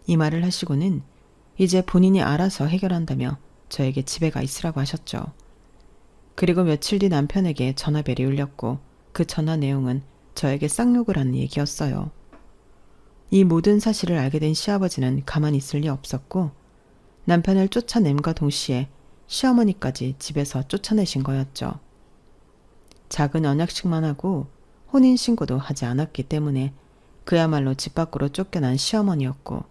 Speaker 1: 이 말을 하시고는 이제 본인이 알아서 해결한다며 저에게 집에 가 있으라고 하셨죠. 그리고 며칠 뒤 남편에게 전화벨이 울렸고 그 전화 내용은 저에게 쌍욕을 하는 얘기였어요. 이 모든 사실을 알게 된 시아버지는 가만히 있을 리 없었고 남편을 쫓아냄과 동시에 시어머니까지 집에서 쫓아내신 거였죠. 작은 언약식만 하고 혼인신고도 하지 않았기 때문에 그야말로 집 밖으로 쫓겨난 시어머니였고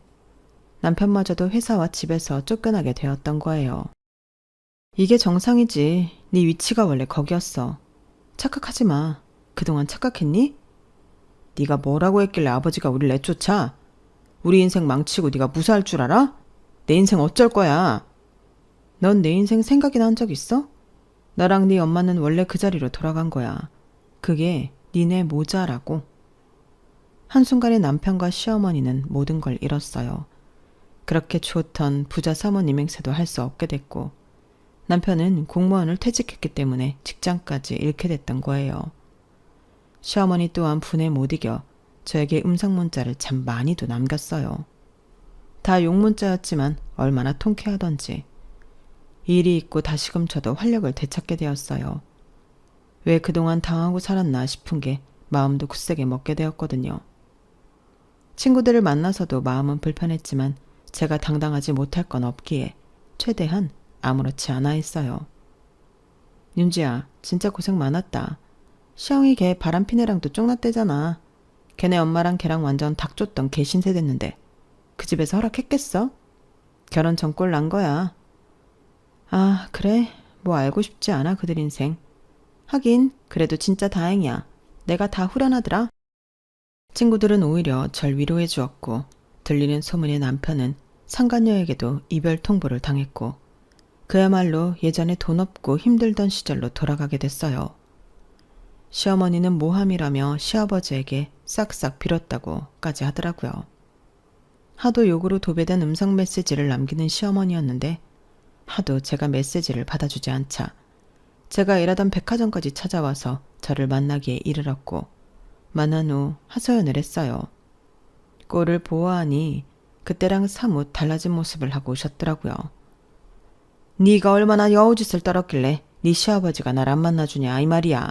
Speaker 1: 남편마저도 회사와 집에서 쫓겨나게 되었던 거예요. 이게 정상이지. 네 위치가 원래 거기였어. 착각하지 마. 그동안 착각했니? 네가 뭐라고 했길래 아버지가 우릴 내쫓아? 우리 인생 망치고 네가 무사할 줄 알아? 내 인생 어쩔 거야? 넌 내 인생 생각이나 한 적 있어? 나랑 네 엄마는 원래 그 자리로 돌아간 거야. 그게 니네 모자라고. 한순간에 남편과 시어머니는 모든 걸 잃었어요. 그렇게 좋던 부자 사모님 행세도 할 수 없게 됐고 남편은 공무원을 퇴직했기 때문에 직장까지 잃게 됐던 거예요. 시어머니 또한 분에 못 이겨 저에게 음성 문자를 참 많이도 남겼어요. 다 욕문자였지만 얼마나 통쾌하던지. 일이 있고 다시금 저도 활력을 되찾게 되었어요. 왜 그동안 당하고 살았나 싶은 게 마음도 굳세게 먹게 되었거든요. 친구들을 만나서도 마음은 불편했지만 제가 당당하지 못할 건 없기에 최대한 아무렇지 않아 했어요. 윤지야, 진짜 고생 많았다. 시영이 걔 바람피네랑도 쫑났대잖아. 걔네 엄마랑 걔랑 완전 닭 쫓던 개신세 됐는데 그 집에서 허락했겠어? 결혼 전골 난 거야. 아, 그래? 뭐 알고 싶지 않아 그들 인생. 하긴 그래도 진짜 다행이야. 내가 다 후련하더라. 친구들은 오히려 절 위로해 주었고 들리는 소문에 남편은 상간녀에게도 이별 통보를 당했고 그야말로 예전에 돈 없고 힘들던 시절로 돌아가게 됐어요. 시어머니는 모함이라며 시아버지에게 싹싹 빌었다고까지 하더라고요. 하도 욕으로 도배된 음성 메시지를 남기는 시어머니였는데 하도 제가 메시지를 받아주지 않자 제가 일하던 백화점까지 찾아와서 저를 만나기에 이르렀고 만난 후 하소연을 했어요. 꼴을 보아하니 그때랑 사뭇 달라진 모습을 하고 오셨더라고요. 네가 얼마나 여우짓을 떨었길래 네 시아버지가 날 안 만나주냐 이 말이야.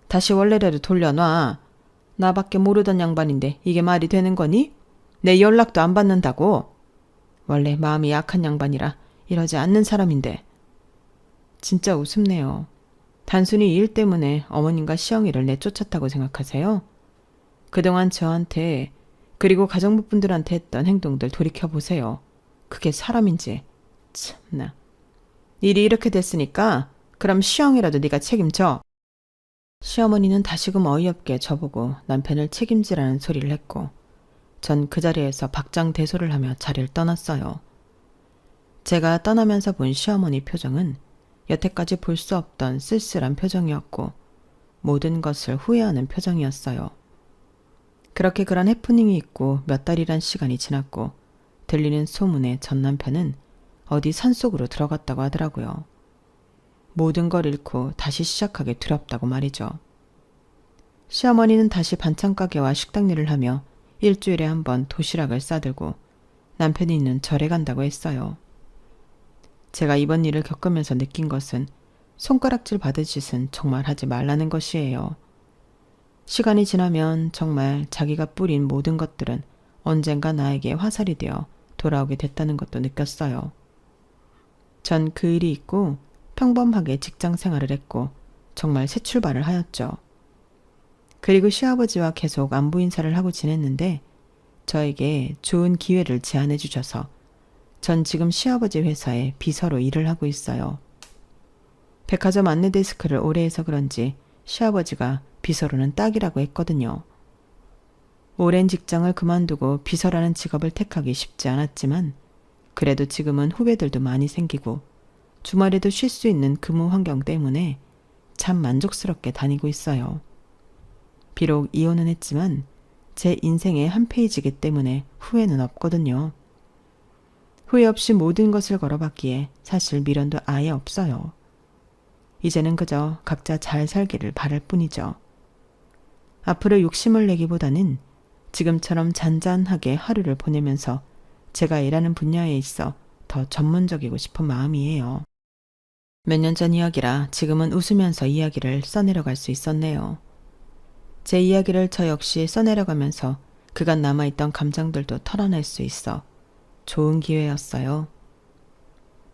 Speaker 1: 다시 원래대로 돌려놔. 나밖에 모르던 양반인데 이게 말이 되는 거니? 내 연락도 안 받는다고. 원래 마음이 약한 양반이라 이러지 않는 사람인데. 진짜 우습네요. 단순히 이 일 때문에 어머님과 시영이를 내쫓았다고 생각하세요? 그동안 저한테 그리고 가정부분들한테 했던 행동들 돌이켜보세요. 그게 사람인지. 참나. 일이 이렇게 됐으니까 그럼 시영이라도 네가 책임져. 시어머니는 다시금 어이없게 저보고 남편을 책임지라는 소리를 했고 전 그 자리에서 박장대소를 하며 자리를 떠났어요. 제가 떠나면서 본 시어머니 표정은 여태까지 볼 수 없던 쓸쓸한 표정이었고 모든 것을 후회하는 표정이었어요. 그렇게 그런 해프닝이 있고 몇 달이란 시간이 지났고 들리는 소문에 전 남편은 어디 산속으로 들어갔다고 하더라고요. 모든 걸 잃고 다시 시작하기 두렵다고 말이죠. 시어머니는 다시 반찬가게와 식당 일을 하며 일주일에 한 번 도시락을 싸들고 남편이 있는 절에 간다고 했어요. 제가 이번 일을 겪으면서 느낀 것은 손가락질 받을 짓은 정말 하지 말라는 것이에요. 시간이 지나면 정말 자기가 뿌린 모든 것들은 언젠가 나에게 화살이 되어 돌아오게 됐다는 것도 느꼈어요. 전 그 일이 있고 평범하게 직장 생활을 했고 정말 새 출발을 하였죠. 그리고 시아버지와 계속 안부 인사를 하고 지냈는데 저에게 좋은 기회를 제안해 주셔서 전 지금 시아버지 회사에 비서로 일을 하고 있어요. 백화점 안내 데스크를 오래 해서 그런지 시아버지가 비서로는 딱이라고 했거든요. 오랜 직장을 그만두고 비서라는 직업을 택하기 쉽지 않았지만 그래도 지금은 후배들도 많이 생기고 주말에도 쉴 수 있는 근무 환경 때문에 참 만족스럽게 다니고 있어요. 비록 이혼은 했지만 제 인생의 한 페이지이기 때문에 후회는 없거든요. 후회 없이 모든 것을 걸어봤기에 사실 미련도 아예 없어요. 이제는 그저 각자 잘 살기를 바랄 뿐이죠. 앞으로 욕심을 내기보다는 지금처럼 잔잔하게 하루를 보내면서 제가 일하는 분야에 있어 더 전문적이고 싶은 마음이에요. 몇 년 전 이야기라 지금은 웃으면서 이야기를 써내려갈 수 있었네요. 제 이야기를 저 역시 써내려가면서 그간 남아있던 감정들도 털어낼 수 있어 좋은 기회였어요.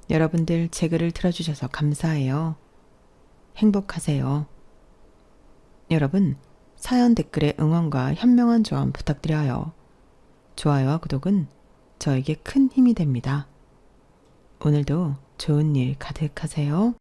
Speaker 1: 여러분들 제 글을 들어주셔서 감사해요. 행복하세요. 여러분, 사연 댓글에 응원과 현명한 조언 부탁드려요. 좋아요와 구독은 저에게 큰 힘이 됩니다. 오늘도 좋은 일 가득하세요.